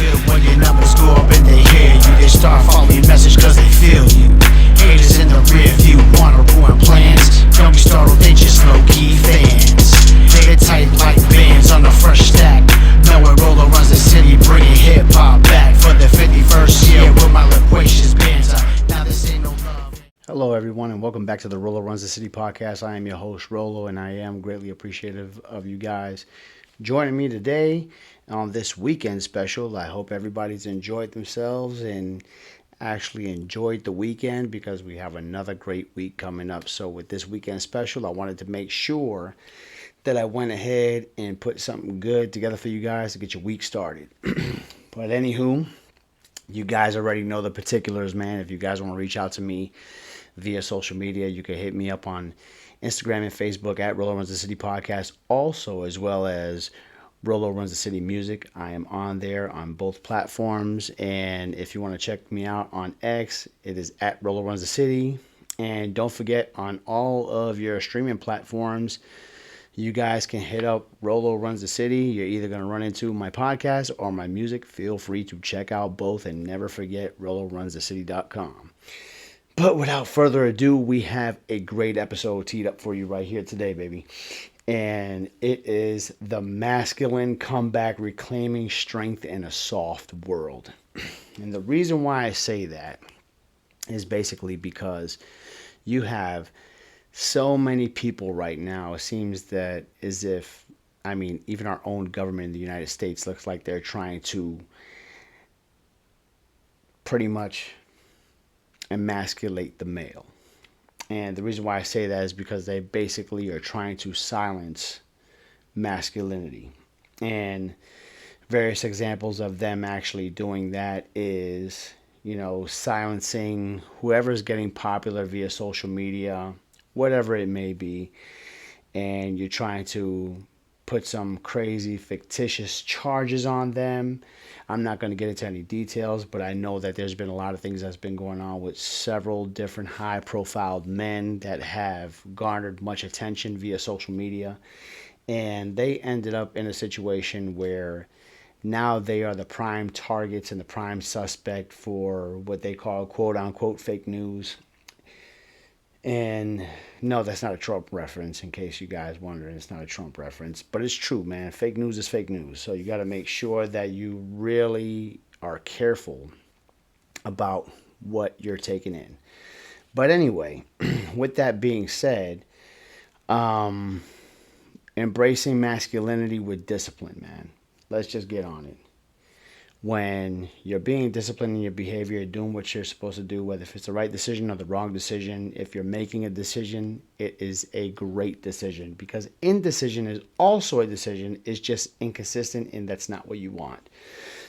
feel when your numbers go up and they hear you. They start following your message cause they feel you. Haters in the rear view wanna ruin plans. Don't be startled, they just low-key fans. They tight like bands on a fresh stack. Knowing Rolo runs the city, bringing hip-hop back for the 51st year with my loquacious bands. Now this ain't no love. Hello everyone and welcome back to the Rolo Runs the City podcast. I am your host Rolo and I am greatly appreciative of you guys joining me today on this weekend special. I hope everybody's enjoyed themselves and actually enjoyed the weekend because we have another great week coming up. So with this weekend special, I wanted to make sure that I went ahead and put something good together for you guys to get your week started. But anywho, you guys already know the particulars, man. If you guys want to reach out to me via social media, you can hit me up on Instagram and Facebook at Rolo Runs the City Podcast, also as well as Rolo Runs the City Music. I am on there on both platforms, and if you want to check me out on X, it is at Rolo Runs the City. And don't forget, on all of your streaming platforms, you guys can hit up Rolo Runs the City. You're either going to run into my podcast or my music. Feel free to check out both, and never forget RoloRunsTheCity.com. But without further ado, we have a great episode teed up for you right here today, baby. And it is the masculine comeback, reclaiming strength in a soft world. And the reason why I say that is basically because you have so many people right now. It seems that as if, even our own government in the United States looks like they're trying to pretty much emasculate the male. And the reason why I say that is because they basically are trying to silence masculinity. And various examples of them actually doing that is, silencing whoever's getting popular via social media, whatever it may be. And you're trying to put some crazy fictitious charges on them. I'm not going to get into any details, but I know that there's been a lot of things that's been going on with several different high-profile men that have garnered much attention via social media. And they ended up in a situation where now they are the prime targets and the prime suspect for what they call quote-unquote fake news. And no, that's not a Trump reference, in case you guys wondering. It's not a Trump reference, but it's true, man. Fake news is fake news. So you got to make sure that you really are careful about what you're taking in. But anyway, with that being said, embracing masculinity with discipline, man. Let's just get on it. When you're being disciplined in your behavior, you're doing what you're supposed to do, whether if it's the right decision or the wrong decision. If you're making a decision, it is a great decision, because indecision is also a decision. It's just inconsistent, and that's not what you want.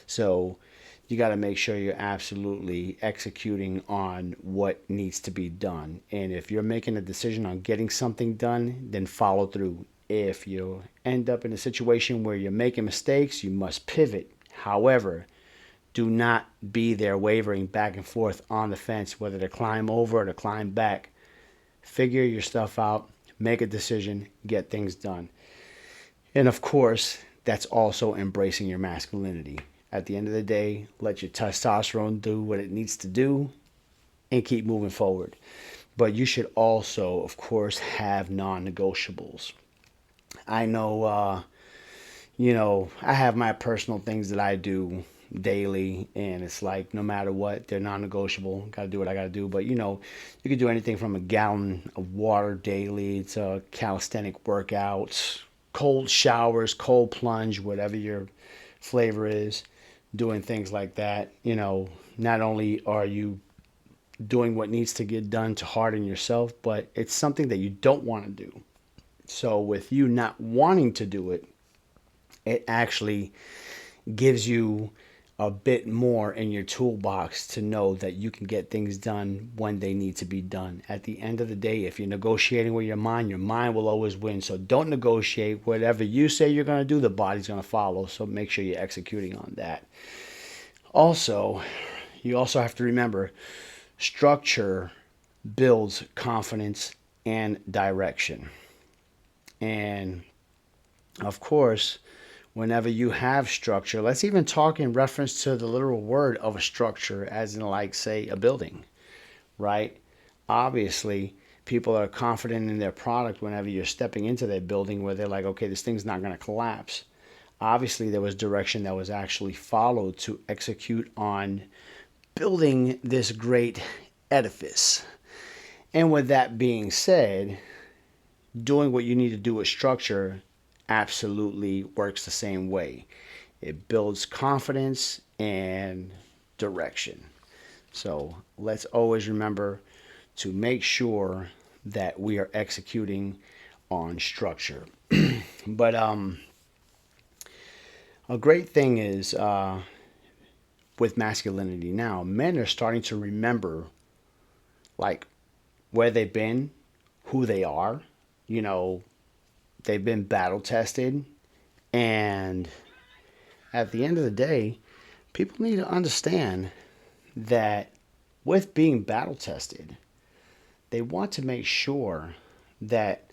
So you got to make sure you're absolutely executing on what needs to be done. And if you're making a decision on getting something done, then follow through. If you end up in a situation where you're making mistakes, you must pivot. However, do not be there wavering back and forth on the fence, whether to climb over or to climb back. Figure your stuff out, make a decision, get things done. And of course, that's also embracing your masculinity. At the end of the day, let your testosterone do what it needs to do and keep moving forward. But you should also, of course, have non-negotiables. I know, I have my personal things that I do daily, and it's like no matter what, they're non-negotiable. Got to do what I got to do. But, you could do anything from a gallon of water daily to calisthenic workouts, cold showers, cold plunge, whatever your flavor is, doing things like that. Not only are you doing what needs to get done to harden yourself, but it's something that you don't want to do. So with you not wanting to do it, it actually gives you a bit more in your toolbox to know that you can get things done when they need to be done. At the end of the day, if you're negotiating with your mind will always win. So don't negotiate. Whatever you say you're going to do, the body's going to follow. So make sure you're executing on that. Also, you also have to remember, structure builds confidence and direction. And of course, whenever you have structure, let's even talk in reference to the literal word of a structure, as in, like, say, a building, right? Obviously, people are confident in their product whenever you're stepping into their building where they're like, okay, this thing's not going to collapse. Obviously, there was direction that was actually followed to execute on building this great edifice. And with that being said, doing what you need to do with structure absolutely works the same way. It builds confidence and direction. So let's always remember to make sure that we are executing on structure. But a great thing is with masculinity now, men are starting to remember, like, where they've been, who they are. You know, they've been battle tested, and at the end of the day, people need to understand that with being battle tested, they want to make sure that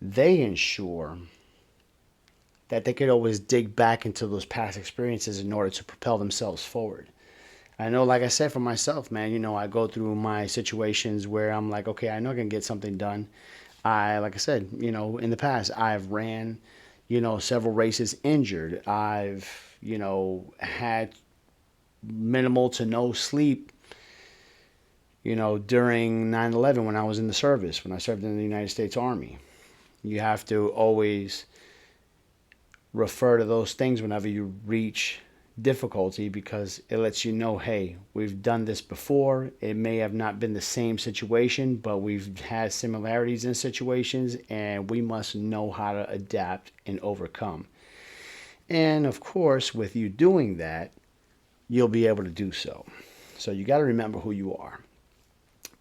they ensure that they could always dig back into those past experiences in order to propel themselves forward. I know, like I said, for myself, man, you know, I go through my situations where I'm like, okay, I know I can get something done. Like I said, you know, in the past, I've ran, you know, several races injured. I've, you know, had minimal to no sleep, you know, during 9/11 when I was in the service, when I served in the United States Army. You have to always refer to those things whenever you reach difficulty, because it lets you know, hey, we've done this before. It may have not been the same situation, but we've had similarities in situations, and we must know how to adapt and overcome. And of course, with you doing that, you'll be able to do so. So you got to remember who you are.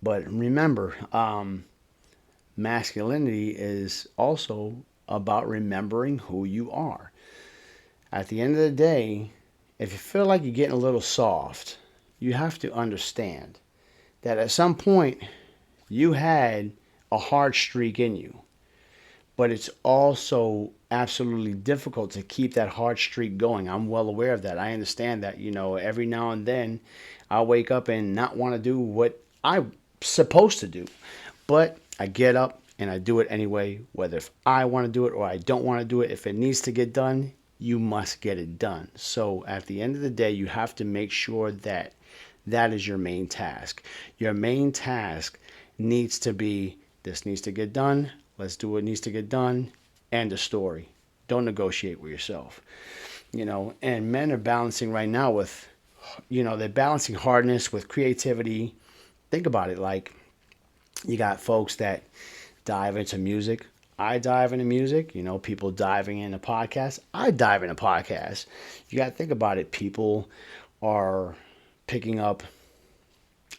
But remember, masculinity is also about remembering who you are. At the end of the day, if you feel like you're getting a little soft, you have to understand that at some point you had a hard streak in you. But it's also absolutely difficult to keep that hard streak going. I'm well aware of that. I understand that, you know, every now and then I'll wake up and not want to do what I'm supposed to do. But I get up and I do it anyway, whether if I want to do it or I don't want to do it. If it needs to get done, you must get it done. So at the end of the day, you have to make sure that that is your main task. Your main task needs to be, this needs to get done. Let's do what needs to get done. End of story. Don't negotiate with yourself. You know, and men are balancing right now with, you know, they're balancing hardness with creativity. Think about it. Like, you got folks that dive into music. I dive into music. You know, people diving into podcasts. I dive into podcasts. You got to think about it. People are picking up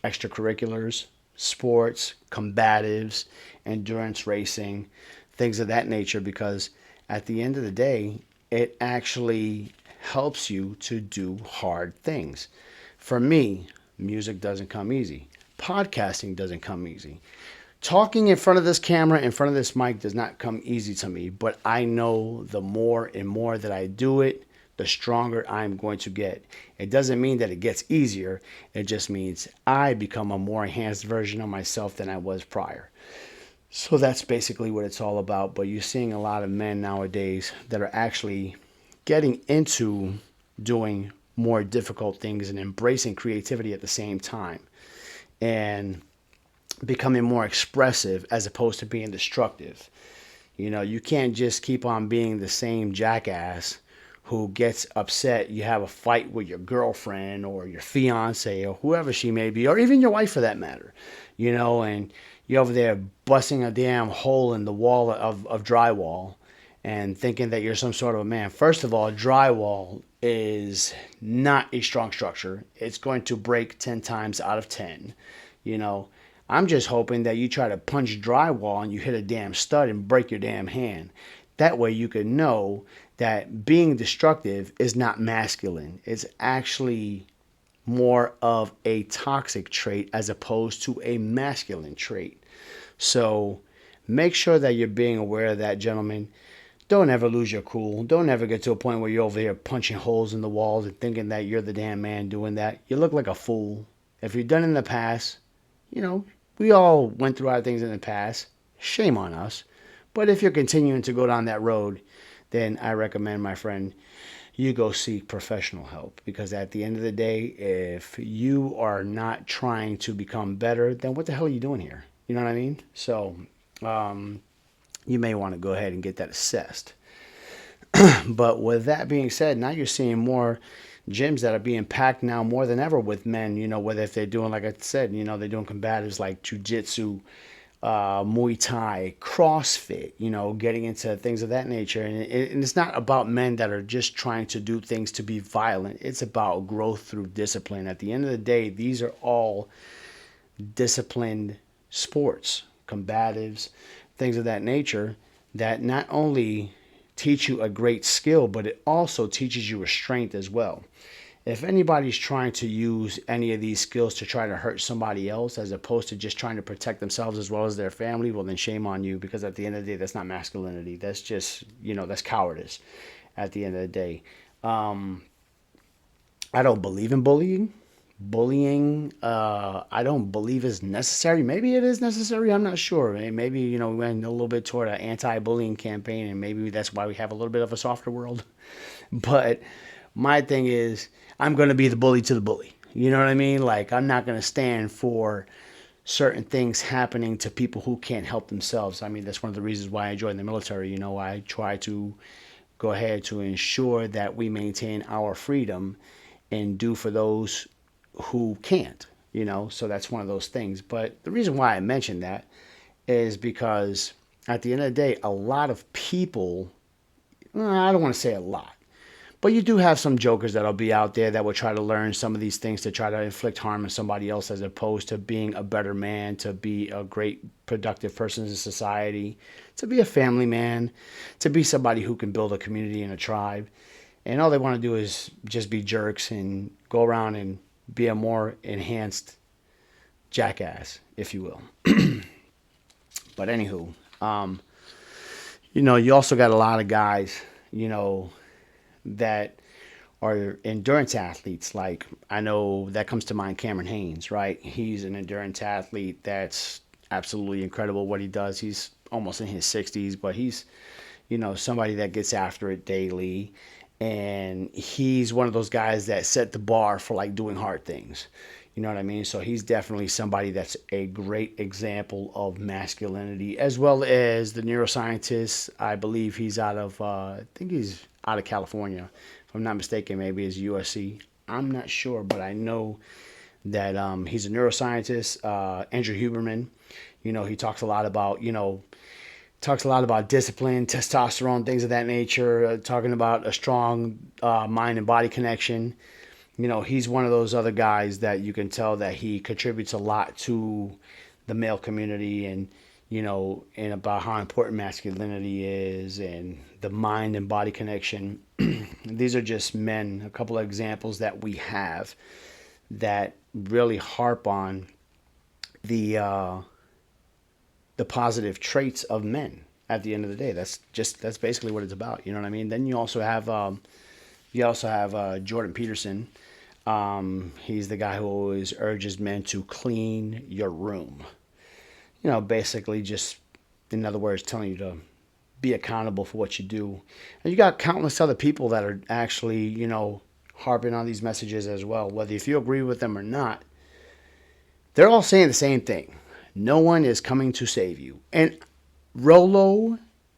extracurriculars, sports, combatives, endurance racing, things of that nature, because at the end of the day, it actually helps you to do hard things. For me, music doesn't come easy. Podcasting doesn't come easy. Talking in front of this camera, in front of this mic, does not come easy to me, but I know the more and more that I do it, the stronger I'm going to get. It doesn't mean that it gets easier. It just means I become a more enhanced version of myself than I was prior. So that's basically what it's all about. But you're seeing a lot of men nowadays that are actually getting into doing more difficult things and embracing creativity at the same time, and becoming more expressive as opposed to being destructive. You know, you can't just keep on being the same jackass who gets upset. You have a fight with your girlfriend or your fiance or whoever she may be, or even your wife for that matter, you know, and you're over there busting a damn hole in the wall of drywall and thinking that you're some sort of a man. First of all, drywall is not a strong structure. It's going to break 10 times out of 10. You know, I'm just hoping that you try to punch drywall and you hit a damn stud and break your damn hand. That way you can know that being destructive is not masculine. It's actually more of a toxic trait as opposed to a masculine trait. So make sure that you're being aware of that, gentlemen. don't ever lose your cool. Don't ever get to a point where you're over here punching holes in the walls and thinking that you're the damn man doing that. You look like a fool. If you've done it in the past, we all went through our things in the past. Shame on us. But if you're continuing to go down that road, then I recommend, my friend, you go seek professional help. Because at the end of the day, if you are not trying to become better, then what the hell are you doing here? You know what I mean? So you may want to go ahead and get that assessed. But with that being said, now you're seeing more gyms that are being packed now more than ever with men, whether if they're doing, like I said, they're doing combatives like jiu-jitsu, Muay Thai, CrossFit, getting into things of that nature. And it's not about men that are just trying to do things to be violent. It's about growth through discipline. At the end of the day, these are all disciplined sports, combatives, things of that nature that not only teach you a great skill, but it also teaches you a strength as well. If anybody's trying to use any of these skills to try to hurt somebody else as opposed to just trying to protect themselves as well as their family, well, then shame on you, because at the end of the day, that's not masculinity. That's just, that's cowardice at the end of the day. I don't believe in bullying. I don't believe is necessary. Maybe it is necessary. I'm not sure. Maybe, we went a little bit toward an anti-bullying campaign, and maybe that's why we have a little bit of a softer world. But my thing is, I'm going to be the bully to the bully. You know what I mean? Like, I'm not going to stand for certain things happening to people who can't help themselves. I mean, that's one of the reasons why I joined the military. I try to go ahead to ensure that we maintain our freedom and do for those who can't, so that's one of those things. But the reason why I mentioned that is because at the end of the day, a lot of people, I don't want to say a lot, but you do have some jokers that'll be out there that will try to learn some of these things to try to inflict harm on somebody else, as opposed to being a better man, to be a great productive person in society, to be a family man, to be somebody who can build a community and a tribe. And all they want to do is just be jerks and go around and be a more enhanced jackass, if you will. But anywho, you also got a lot of guys, that are endurance athletes. Like, I know that comes to mind, Cameron Haynes, right? He's an endurance athlete that's absolutely incredible what he does. He's almost in his 60s, but he's, somebody that gets after it daily. And he's one of those guys that set the bar for like doing hard things. You know what I mean? So he's definitely somebody that's a great example of masculinity, as well as the neuroscientist. I believe he's out of, I think he's out of California. If I'm not mistaken, maybe it's USC. I'm not sure, but I know that he's a neuroscientist. Andrew Huberman, he talks a lot about, discipline, testosterone, things of that nature, talking about a strong mind and body connection. He's one of those other guys that you can tell that he contributes a lot to the male community, and about how important masculinity is and the mind and body connection. These are just men, a couple of examples that we have that really harp on the positive traits of men. At the end of the day, that's basically what it's about. You know what I mean? Then you also have Jordan Peterson. He's the guy who always urges men to clean your room. Basically just, in other words, telling you to be accountable for what you do. And you got countless other people that are actually, harping on these messages as well. Whether if you agree with them or not, they're all saying the same thing. No one is coming to save you. And Rolo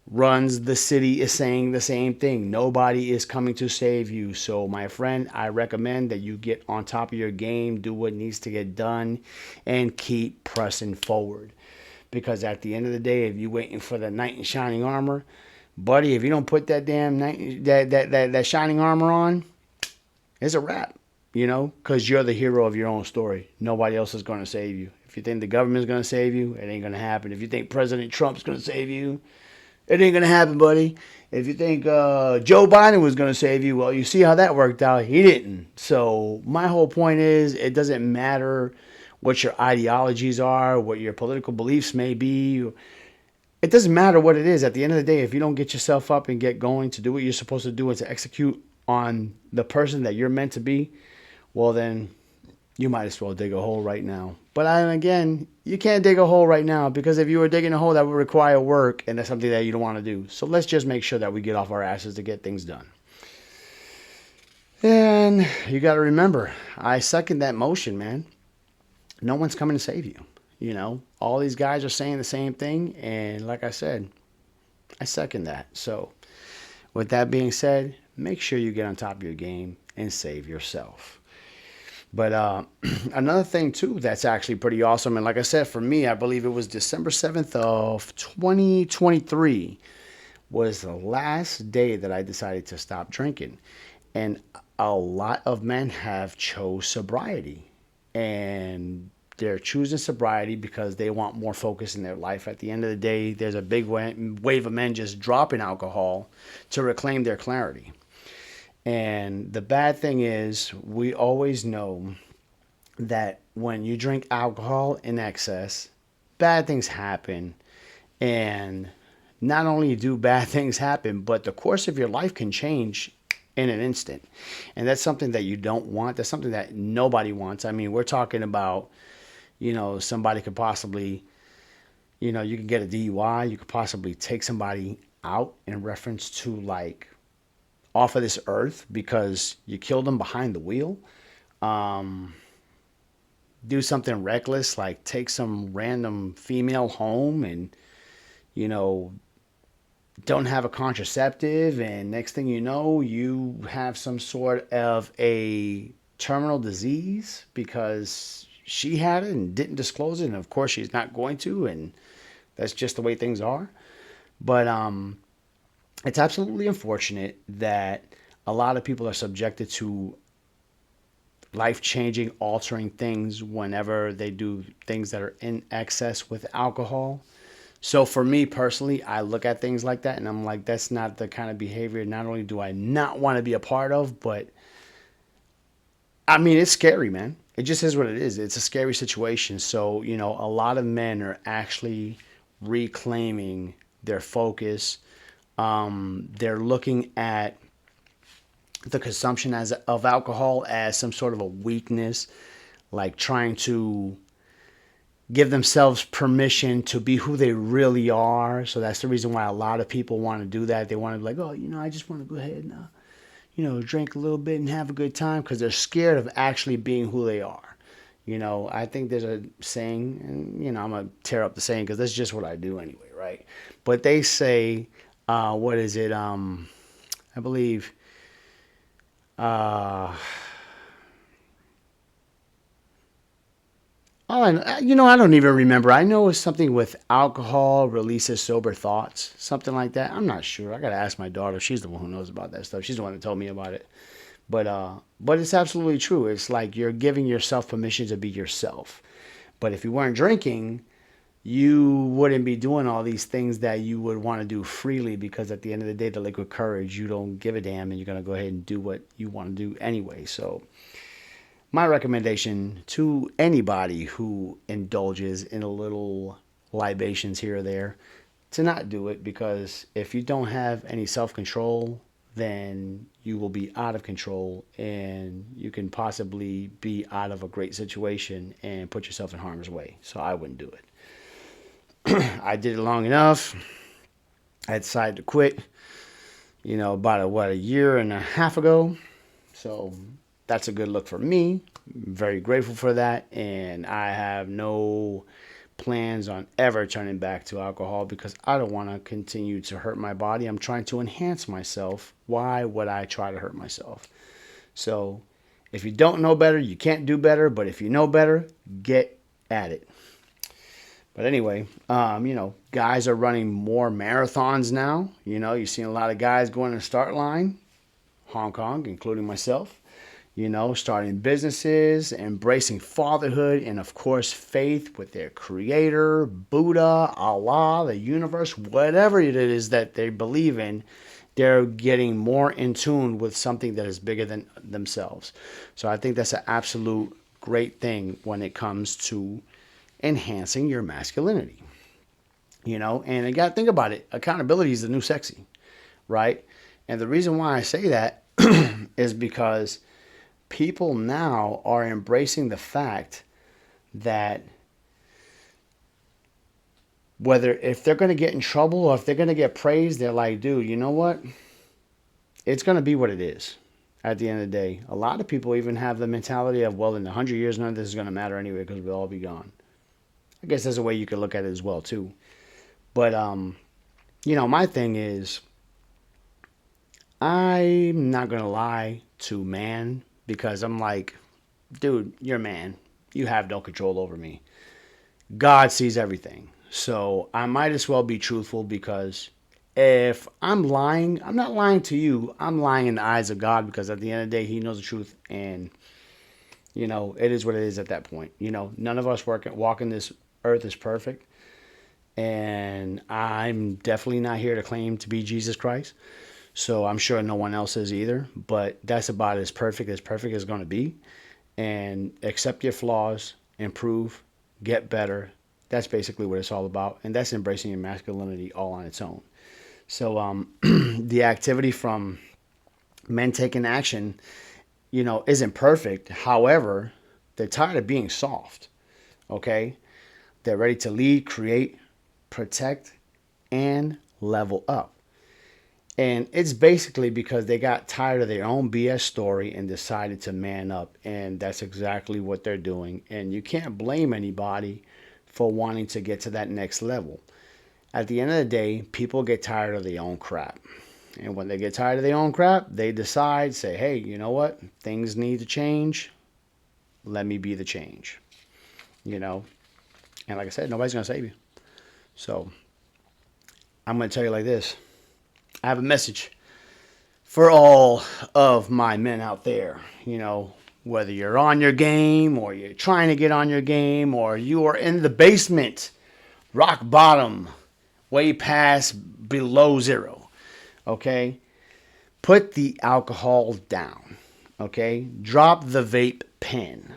runs the city is saying the same thing. Nobody is coming to save you. So, my friend, I recommend that you get on top of your game, do what needs to get done, and keep pressing forward. Because at the end of the day, if you're waiting for the knight in shining armor, buddy, if you don't put that damn that shining armor on, it's a wrap. Because you're the hero of your own story. Nobody else is going to save you. If you think the government's going to save you, it ain't going to happen. If you think President Trump's going to save you, it ain't going to happen, buddy. If you think Joe Biden was going to save you, well, you see how that worked out. He didn't. So my whole point is, it doesn't matter what your ideologies are, what your political beliefs may be. it doesn't matter what it is. At the end of the day, if you don't get yourself up and get going to do what you're supposed to do and to execute on the person that you're meant to be, well, then you might as well dig a hole right now. But again, you can't dig a hole right now, because if you were digging a hole, that would require work, and that's something that you don't want to do. So let's just make sure that we get off our asses to get things done. And you got to remember, I second that motion, man. No one's coming to save you. You know, all these guys are saying the same thing, and like I said, I second that. So with that being said, make sure you get on top of your game and save yourself. But another thing, too, that's actually pretty awesome, and like I said, for me, I believe it was December 7th of 2023 was the last day that I decided to stop drinking. And a lot of men have chose sobriety. And they're choosing sobriety because they want more focus in their life. At the end of the day, there's a big wave of men just dropping alcohol to reclaim their clarity. And the bad thing is, we always know that when you drink alcohol in excess, bad things happen. And not only do bad things happen, but the course of your life can change in an instant. And that's something that you don't want. That's something that nobody wants. I mean, we're talking about, you know, somebody could possibly, you know, you can get a DUI. You could possibly take somebody out in reference to, like, off of this earth because you killed them behind the wheel. Do something reckless, like take some random female home and, you know, don't have a contraceptive, and next thing you know, you have some sort of a terminal disease because she had it and didn't disclose it, and of course she's not going to, and that's just the way things are. But it's absolutely unfortunate that a lot of people are subjected to life-changing, altering things whenever they do things that are in excess with alcohol. So for me personally, I look at things like that and I'm like, that's not the kind of behavior not only do I not want to be a part of, but I mean, it's scary, man. It just is what it is. It's a scary situation. So, you know, a lot of men are actually reclaiming their focus. They're looking at the consumption of alcohol as some sort of a weakness, like trying to give themselves permission to be who they really are. So that's the reason why a lot of people want to do that. They want to be like, oh, you know, I just want to go ahead and, you know, drink a little bit and have a good time, because they're scared of actually being who they are. You know, I think there's a saying, and, you know, I'm going to tear up the saying because that's just what I do anyway, right? But they say, what is it? I believe, you know, I don't even remember. I know it's something with alcohol releases sober thoughts, something like that. I'm not sure. I got to ask my daughter. She's the one who knows about that stuff. She's the one that told me about it. But it's absolutely true. It's like you're giving yourself permission to be yourself. But if you weren't drinking, you wouldn't be doing all these things that you would want to do freely, because at the end of the day, the liquid courage, you don't give a damn and you're going to go ahead and do what you want to do anyway. So my recommendation to anybody who indulges in a little libations here or there, to not do it, because if you don't have any self-control, then you will be out of control and you can possibly be out of a great situation and put yourself in harm's way. So I wouldn't do it. I did it long enough. I decided to quit, you know, about a year and a half ago. So that's a good look for me. I'm very grateful for that. And I have no plans on ever turning back to alcohol, because I don't want to continue to hurt my body. I'm trying to enhance myself. Why would I try to hurt myself? So if you don't know better, you can't do better. But if you know better, get at it. But anyway, you know, guys are running more marathons now. You know, you're seeing a lot of guys going to the start line, Hong Kong, including myself. You know, starting businesses, embracing fatherhood, and of course, faith with their creator, Buddha, Allah, the universe, whatever it is that they believe in. They're getting more in tune with something that is bigger than themselves. So I think that's an absolute great thing when it comes to enhancing your masculinity. you know. And you got to think about it. Accountability is the new sexy, right? And the reason why I say that is because people now are embracing the fact that whether if they're going to get in trouble or if they're going to get praised, they're like, dude, you know what? It's going to be what it is at the end of the day. A lot of people even have the mentality of, well, in 100 years, none of this is going to matter anyway because we'll all be gone. I guess there's a way you could look at it as well, too. But, you know, my thing is, I'm not going to lie to man because I'm like, dude, you're a man. You have no control over me. God sees everything. So I might as well be truthful because if I'm lying, I'm not lying to you. I'm lying in the eyes of God because at the end of the day, He knows the truth. And, you know, it is what it is at that point. You know, none of us walking this earth is perfect. And I'm definitely not here to claim to be Jesus Christ. So I'm sure no one else is either. But that's about as perfect as going to be. And accept your flaws, improve, get better. That's basically what it's all about. And that's embracing your masculinity all on its own. So the activity from men taking action, you know, isn't perfect. However, they're tired of being soft. Okay? They're ready to lead, create, protect, and level up. And it's basically because they got tired of their own BS story and decided to man up. And that's exactly what they're doing. And you can't blame anybody for wanting to get to that next level. At the end of the day, people get tired of their own crap. And when they get tired of their own crap, they decide, say, hey, you know what? Things need to change. Let me be the change. You know? And like I said, nobody's going to save you. So I'm going to tell you like this. I have a message for all of my men out there. You know, whether you're on your game or you're trying to get on your game or you are in the basement, rock bottom, way past below zero. Okay? Put the alcohol down. Okay? Drop the vape pen.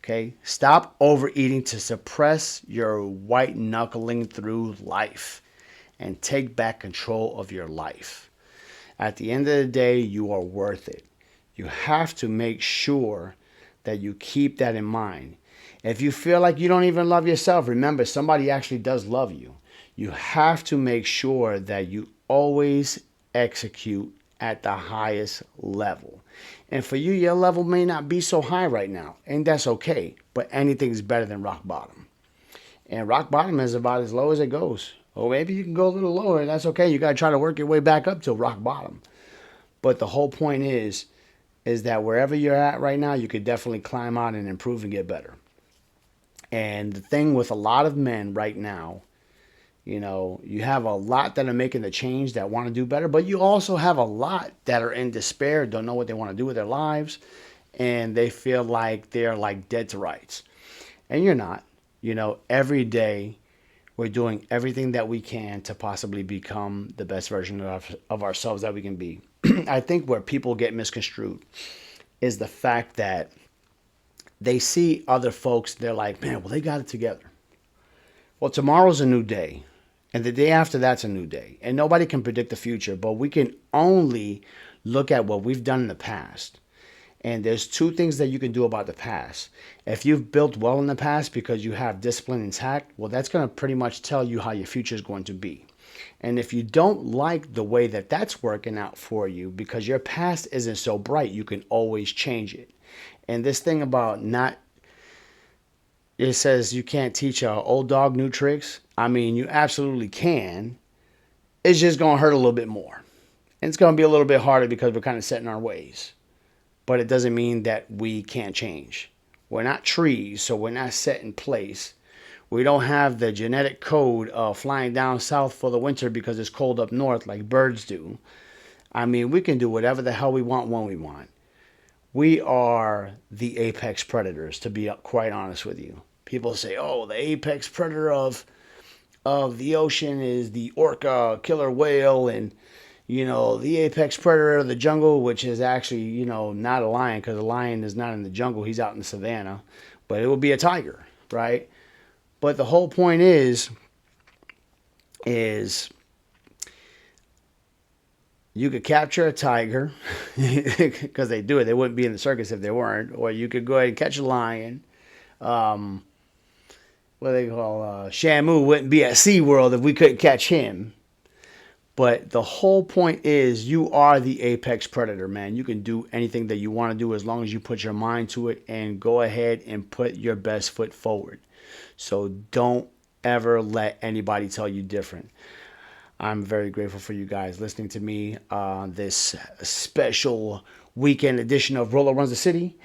Okay? Stop overeating to suppress your white knuckling through life. And take back control of your life. At the end of the day, you are worth it. You have to make sure that you keep that in mind. If you feel like you don't even love yourself, remember, somebody actually does love you. You have to make sure that you always execute at the highest level. And for you, your level may not be so high right now, and that's okay. But anything's better than rock bottom. And rock bottom is about as low as it goes. Or maybe you can go a little lower, and that's okay. You got to try to work your way back up to rock bottom. But the whole point is that wherever you're at right now, you could definitely climb out and improve and get better. And the thing with a lot of men right now, you know, you have a lot that are making the change that want to do better, but you also have a lot that are in despair, don't know what they want to do with their lives, and they feel like they're like dead to rights. And you're not. You know, every day we're doing everything that we can to possibly become the best version of ourselves that we can be. I think where people get misconstrued is the fact that they see other folks, they're like, man, well, they got it together. Well, tomorrow's a new day, and the day after that's a new day. And nobody can predict the future, but we can only look at what we've done in the past. And there's two things that you can do about the past. If you've built well in the past because you have discipline intact, well, that's going to pretty much tell you how your future is going to be. And if you don't like the way that that's working out for you because your past isn't so bright, you can always change it. And this thing about it says you can't teach an old dog new tricks. I mean, you absolutely can. It's just going to hurt a little bit more. And it's going to be a little bit harder because we're kind of set in our ways. But it doesn't mean that we can't change. We're not trees, so we're not set in place. We don't have the genetic code of flying down south for the winter because it's cold up north like birds do. I mean, we can do whatever the hell we want when we want. We are the apex predators, to be quite honest with you. People say, oh, the apex predator of the ocean is the orca killer whale, and you know, the apex predator of the jungle, which is actually, you know, not a lion, because a lion is not in the jungle. He's out in the savannah. But it would be a tiger, right? But the whole point is is you could capture a tiger, because they do it. They wouldn't be in the circus if they weren't. Or you could go ahead and catch a lion. What they call Shamu wouldn't be at SeaWorld if we couldn't catch him. But the whole point is you are the apex predator, man. You can do anything that you want to do as long as you put your mind to it and go ahead and put your best foot forward. So don't ever let anybody tell you different. I'm very grateful for you guys listening to me on this special weekend edition of Rolo Runs the City.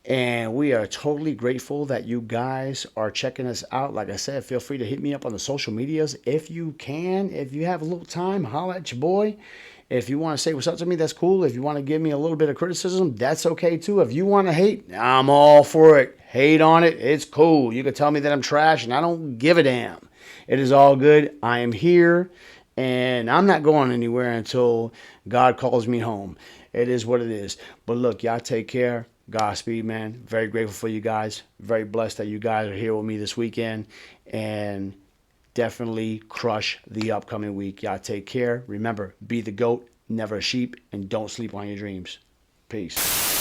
And we are totally grateful that you guys are checking us out. Like I said, feel free to hit me up on the social medias if you can. If you have a little time, holla at your boy. If you want to say what's up to me, that's cool. If you want to give me a little bit of criticism, that's okay too. If you want to hate, I'm all for it. Hate on it, it's cool. You can tell me that I'm trash and I don't give a damn. It is all good. I am here and I'm not going anywhere until God calls me home. It is what it is. But look, y'all take care. Godspeed, man. Very grateful for you guys. Very blessed that you guys are here with me this weekend. And definitely crush the upcoming week. Y'all take care. Remember, be the goat, never a sheep, and don't sleep on your dreams. Peace.